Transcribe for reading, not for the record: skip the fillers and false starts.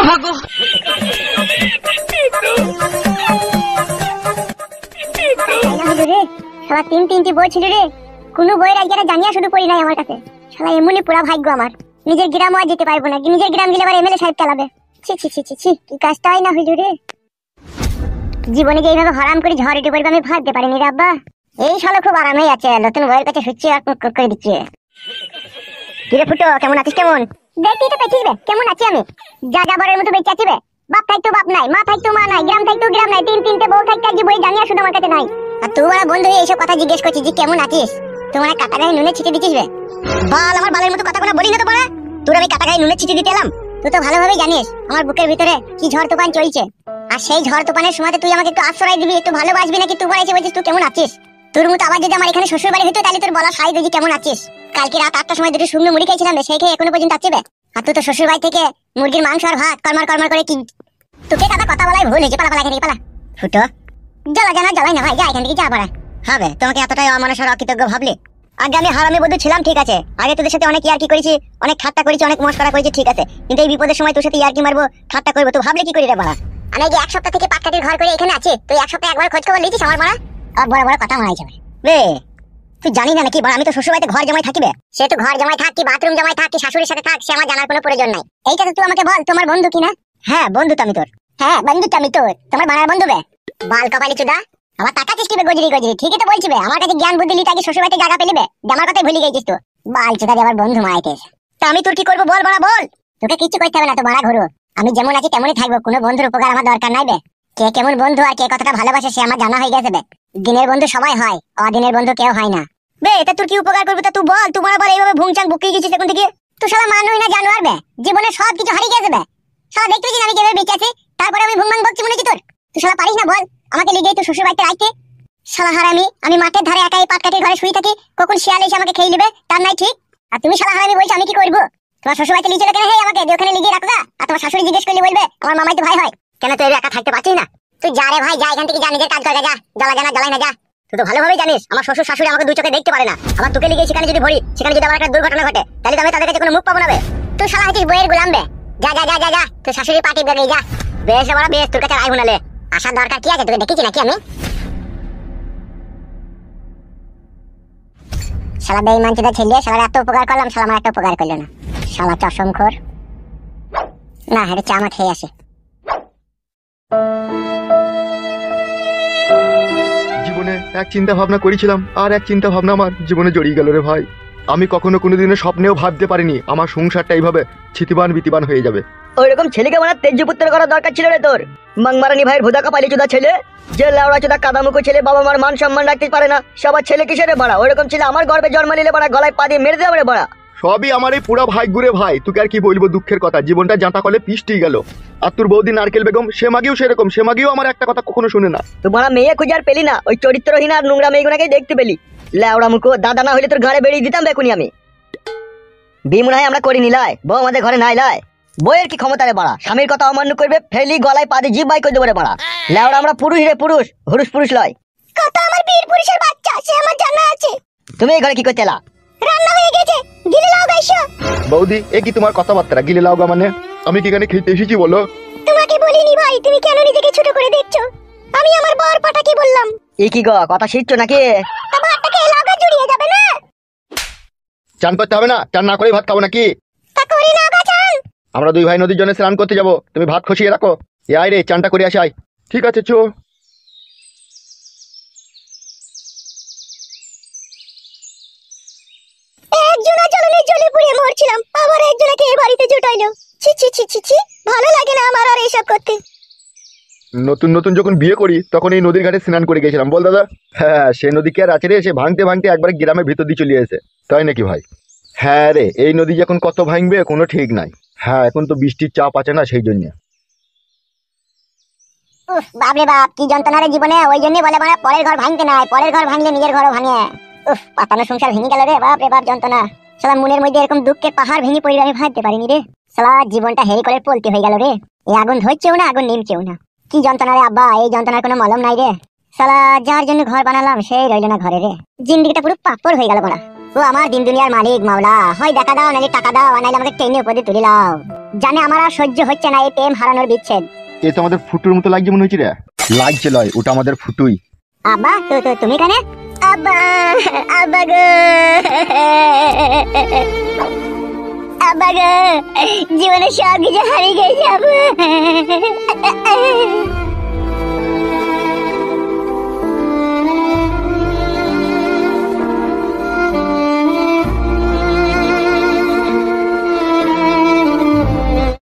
ভাগো। শালা তিনটি বই ছিল রে, কোনো বইয়ের আজকে জানিয়া শুধু পড়ি নাই আমার কাছে। শালা এমনই পুরা ভাগ্য আমার, নিজের গ্রাম আর যেতে পারবো না, নিজের গ্রাম গেলে আবার এমএলএ সাহেব চালাবে। ছি ছি ছি ছি ছি, কি কাজটাই না হইল রে। জীবনে যে এইভাবে হরাম করে ঝড় উঠে পড়বে আমি ভাবতে পারিনি রে আব্বা। এই শালা খুব আরামেই আছে, নতুন বইয়ের কাছে শুচ্ছি আর করে দিচ্ছে। কিরে ফুটো, কেমন আছিস? কেমন দেখতে তো পেছিস বে, কেমন আছি আমি? যা যাবারের মতো বেঁচে আছি বে। বাপ থাকতো বাপ নাই, মা থাকতো মা নাই, গ্রাম থাকতো গ্রাম নাই, তিনটে বউ থাকতে আজকে বই জানিয়া শুধু আমার কাছে নাই। আর তুই বড় বন্ধু এইসব কথা জিজ্ঞেস করছিস যে কেমন আছিস? তোমার কাটা গায়ে নুনে ছিটে দিছিস বে। বাল, আমার বালের মতো কথা কোনো বলি না তো বড়। তোর আমি কাটা গায়ে নুনে ছিটে দিতে এলাম? তুই তো ভালোভাবেই জানিস আমার বুকের ভিতরে কি ঝড় তুফান চলছে। আর সেই ঝড় তুফানের সময় তুই আমাকে একটু আশ্রয় দিবি, একটু ভালোবাসবি নাকি? তুই বলে এসে বলছিস তুই কেমন আছিস। তোর মতো আবার যদি আমার এখানে শ্বশুর বাড়ি হতো তাহলে তোর বলা সাই দিদি কেমন আছিস। কালকে রাত 8টার সময় দুটো শুকনো মুড়ি খেয়েছিলাম, সেই খেয়ে এখনো পর্যন্ত আছে বে। আর তুই তো শ্বশুর বাড়ি থেকে মুরগির মাংস আর ভাত কর্মার করে কি। তোকে কথা বলাই ভুল হয়েছে, পালা এখান থেকে পালা। ফুটো, জ্বালাই না ভাই, যা এখান থেকে যা পারা হবে। তোমাকে এতটাই অমানুষ আর অকৃতজ্ঞ ভাবলে? আগে আমি হারামি বন্ধু ছিলাম, ঠিক আছে। আগে তোদের সাথে অনেক ইয়ার্কি করেছি, অনেক ঠাট্টা করেছি, অনেক মস্করা করেছি, ঠিক আছে। কিন্তু এই বিপদের সময় তোর সাথে ইয়ার্কি মারবো, ঠাট্টা করবো, তো ভাবলে কি করি রে বাড়া? আমি যে এক সপ্তাহ থেকে পাটকাটির ঘর করে এখানে আছি, তুই এক সপ্তাহে একবার খোঁজ খবর লিখিস আমার বাড়া? আর বড় বড় কথা মারাই যাবে রে। তুই জানি না নাকি বাড়া, আমি তো শ্বশুর বাড়িতে ঘর জামাই থাকিবে। সে তো ঘর জামাই থাক কি বাথরুম জামাই থাক কি শাশুড়ির সাথে থাক, সে আমার জানার কোনো প্রয়োজন নাই। এইটা তো তুই আমাকে বল, তোমার বন্ধু কিনা? হ্যাঁ বন্ধু তো আমি তোর। হ্যাঁ বন্ধু তো আমি তোর, তোমার বাড়ার বন্ধু বে। বাল কপালি চুদা, আমার তাকাচ্ছিস কি বে গজরি? ঠিকই তো বলছি বে, আমার কাছে জ্ঞান বুদ্ধি লিতে আগে শ্বশুর বাড়িতে জায়গা পেলিবে, আমার কথাই ভুলে গেছিস তো। বাল চুদা আবার বন্ধু মাইতেস। তা আমি তোর কি করবো বল বাড়া বল। তোকে কিচ্ছু করতে হবে না তো বাড়া ঘুরো, আমি যেমন আছি তেমনই থাকবো, কোনো বন্ধুর উপকার আমার দরকার নাই বে। কে কেমন বন্ধু আর কে কতটা ভালোবাসে সে আমার জানা হয়ে গেছে বে। দিনের বন্ধু সবাই হয়, অদিনের বন্ধু কেউ হয় না বে। এটা তোর কি উপকার করবে তা তুই বল। তোমার আবার এইভাবে ভুংচাং বুকিয়ে গেছিস এখন থেকে। তুই শালা মানুষ না জানোয়ার বে, জীবনে সব কিছু হারিয়ে গেছে বে। শালা দেখতে পেয়েছিস আমি কিভাবে বেঁচে আছি, তারপরে আমি ভুংমাং বকছি মনে হচ্ছে তোর? তুই শালা পারিস না বল আমাকে লিগেই তুই শ্বশুর বাড়িতে রাখতে? শালা হারামি, আমি মাঠের ধারে একাই পাটকাঠির ঘরে শুয়ে থাকি, কখন শিয়াল এসে আমাকে খেয়ে নেবে তার নাই ঠিক। আর তুমি শালা হারামি বলছো আমি কি করবো? তোমার শ্বশুর বাড়িতে লিচে কেন? হেই আমাকে ওখানে লিগিয়ে রাখো না। আর তোমার শাশুড়ি জিজ্ঞেস করলে বলবে আমার মামাই তো ভাই হয়। কেন তুই একা থাকতে পারছিস না? তুই যা রে ভাই, যা এখান থেকে, যা নিজের কাজ করে, যা। জ্বালাই না যা। তুই তো ভালোভাবেই জানিস আমার শ্বশুর শাশুড়ি আমাকে দুই চোখে দেখতে পারে না। আবার তোকে লিগিয়ে সেখানে যদি ভরি, সেখানে যদি আমার একটা দুর্ঘটনা ঘটে, তাহলে তো আমি তাদের কাছে কোনো মুখ পাবো না বে। তুই শালা হচ্ছিস বইয়ের গোলাম বে। যা তুই শাশুড়ি পার্টি বের যা। বেশ বড় বেশ, তোর কাছে আইবো নালে। আসার দরকার কি আছে? তোকে দেখেছি নাকি আমি? শালা বেঈমান চোদা ছেলে, শালার এত উপকার করলাম, শালা আমার একটা উপকার করলো না। শালা চশমখোর। না এটা চা মা খেয়ে আসে। জীবনে এক চিন্তা ভাবনা করেছিলাম, আর এক চিন্তা ভাবনা আমার জীবনে জড়িয়ে গেল রে ভাই। আমি কখনো কোনোদিনও স্বপ্নেও ভাবতে পারিনি আমার সংসারটা এইভাবে ছিতিবান বিতিবান হয়ে যাবে। ওইরকম ছেলেকে মানে তেজপুত্র করার দরকার ছিল রে তোর। মাংমারানি ভাইয়ের ভোদা কাপালি চোদা ছেলে, যে লাউড়া চোদা কাদামুখো ছেলে, বাবা মার মান সম্মান রাখতে পারে না, সবার ছেলে কিসের বাড়া? ওইরকম ছেলে আমার গর্বে জন্ম নিলে বাড়া গলায় পা দিয়ে মেরে দেবে রে বাড়া। সবই আমার এই পুরা ভাগ্যরে ভাই, তোকে আর কি বলবো দুঃখের কথা। জীবনটা জাঁতা কলে পিষ্টি গেল। আর তোর বৌদি নারকেল বেগম, সে মাগিও সেরকম, সে মাগিও আমার একটা কথা কখনো শুনে না। তো বাড়া মেয়ে খুঁজে আর পেলি না, ওই চরিত্রহীন আর নোংরা মেয়েগুলোকে দেখতে পেলি। লাউড়া মুখো, দাদা না হইলে তোর ঘরে বেরিয়ে দিতাম বেকুনি আমি। বিয়ে মনে হয় আমরা করি নিলাই, বউ আমাদের ঘরে নাই লাই। বইয়ের কি ক্ষমতা রে বাড়া? স্বামীর কথা অমান্য করবে, ফেলি গলায় পা দিয়ে জিভ বাই করে দেবো রে বাড়া। লাউড়া আমরা পুরুষ রে পুরুষ, পুরুষ লয়। কথা আমার বীর পুরুষের বাচ্চা, সে আমার জানা আছে। তুমি এই ঘরে কি করতে এলা? রান্না হয়ে গেছে, গিলে লাও গাইছো। বৌদি এ কি তোমার কথাবার্তা? গিলে লাও গা মানে? আমি কি এখানে খেতে এসেছি বলো? তোমাকে বলিনি ভাই, তুমি কেন নিজেকে ছোট করে দেখছো? আমি আমার বর পাটাকে বললাম। এই কি গো, কথা শিখছো নাকি? তা ভাতটাকে লাগা জড়িয়ে যাবে না? চান করতে হবে না? চান না করে ভাত খাবো নাকি? তা করি না গা চান। আমরা দুই ভাই নদীর জন্য স্নান করতে যাবো, তুমি ভাত খসিয়ে রাখো। এ আয় রে, চানটা করে আসে আয়। ঠিক আছে চো। একজনা জ্বলনে জ্বলে পুড়ে মরছিলাম, আবার একজনাকে এই বাড়িতে জুটাইলো। ছি ছি ছি ছি ছি, ভালো লাগে না আমার আর এসব করতে। নতুন নতুন যখন বিয়ে করি তখন এই নদীর ঘাটে স্নান করে গেছিলাম বল দাদা। হ্যাঁ, সে নদী কি আর আছে রে? সে ভাঙতে ভাঙতে একবার গ্রামের ভিতর দিয়ে চলে এসে, তাই নাকি ভাই? হ্যাঁ রে, এই নদী যখন কত ভাঙবে কোনো ঠিক নাই। হ্যাঁ, এখন তো বৃষ্টির চাপ আছে না, সেই জন্য। উফ বাপরে বাপ, কি যন্ত্রণা রে জীবনে। ওই জন্যই বলে মানে পরের ঘর ভাঙতে নাই, পরের ঘর ভাঙলে নিজের ঘরও ভাঙে। উফ, পাতানো সংসার ভেঙে গেল রে, বাপ রে বাপ যন্ত্রণা। শালা মনের মধ্যে এরকম দুঃখের পাহাড় ভেঙে পড়ে আমি ভাবতে পারিনি রে। শালা জীবনটা হেরি করে পলতে হয়ে গেল রে। এই আগুন ধরছেও না, আগুন নিমছেও না। কি যন্ত্রণা রে আব্বা, এই যন্ত্রণার কোনো মলম নাই রে। শালা যার জন্য ঘর বানালাম সেই রইল না ঘরে রে। জিন্দেগিটা পুরো পাপড় হয়ে গেল বড়া। ও আমার দিন দুনিয়ার মালিক মাওলা, হয় দেখা দাও নাহলে টাকা দাও, নাহলে আমাকে টেনে উপরে তুলে নাও। জানে আমার আর সহ্য হচ্ছে না এই প্রেম হারানোর বিচ্ছেদ। এ তো আমাদের ফুটুর মতো লাগছে মনে হচ্ছে রে। লাগছে লয়, ওটা আমাদের ফুটুই। আব্বা তো তুমি কেন? আব্বা, আব্বা গো, আব্বা গো, জীবনে সব কিছু হারিয়ে গেছে আব্বা।